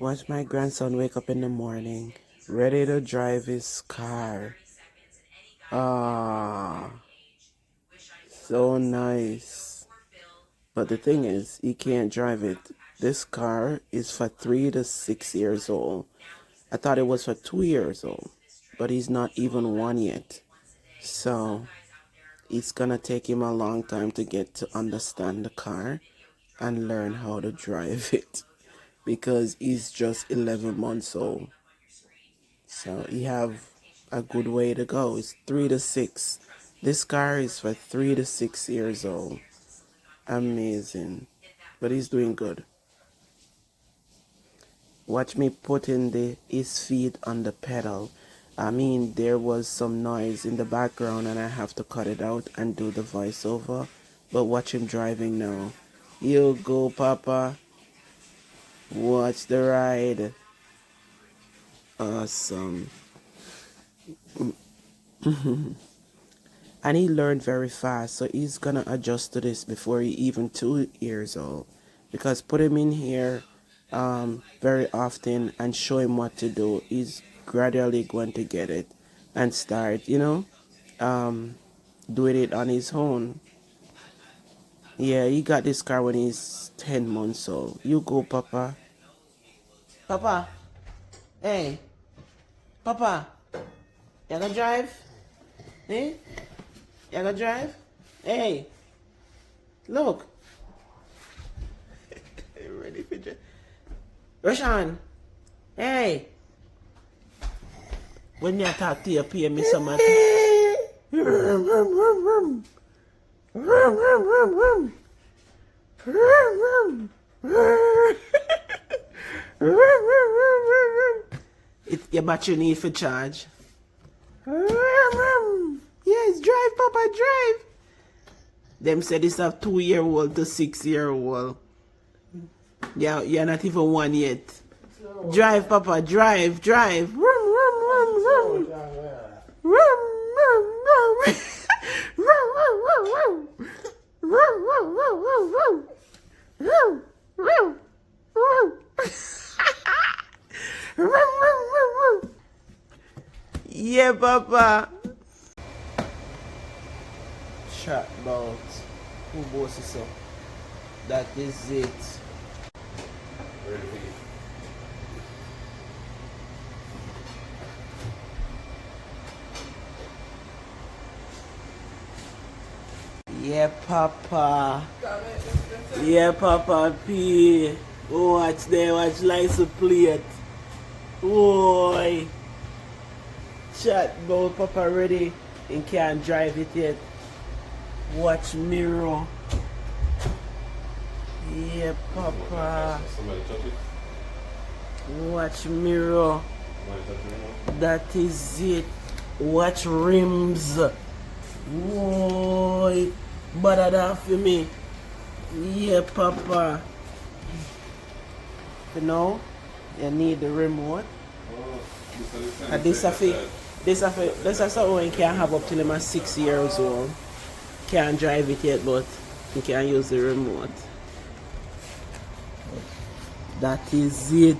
Watch my grandson wake up in the morning, ready to drive his car. Ah, so nice. But the thing is, he can't drive it. This car is for 3 to 6 years old. I thought it was for 2 years old, but he's not even one yet. So it's gonna take him a long time to get to understand the car and learn how to drive it because he's just 11 months old. So he have a good way to go. It's 3 to 6. This car is for 3 to 6 years old. Amazing. But he's doing good. Watch me putting his feet on the pedal. I mean, there was some noise in the background and I have to cut it out and do the voiceover. But watch him driving now. You go, Papa. Watch the ride. Awesome. And he learned very fast, so he's gonna adjust to this before he even 2 years old. Because put him in here very often and show him what to do, he's gradually going to get it and start, doing it on his own. Yeah, he got this car when he's 10 months old. You go, Papa. Papa. Hey. Papa. You gonna drive? Eh? You gonna drive? Hey. Look. Ready for drive? Roshan. Hey. When you talk to you, pay me some money. Your battery need for charge. Yes, drive, Papa, drive. Them said it's a 2-year-old to 6-year-old. Yeah, you're not even one yet. Slow. Drive, Papa, drive, drive. Yeah, Papa. Chatbot. Who boss is up? That is it. Yeah, Papa. Yeah, Papa P. Watch there, watch license plate. Boy. Chatbot, Papa ready and can't drive it yet. Watch mirror. Yeah, Papa. Somebody touch it? Watch mirror. That is it. Watch rims. Boy. Bother that for me. Yeah, Papa. You know, you need the remote. This is something you can have up till him 6 years old. Can't drive it yet, but you can use the remote. That is it.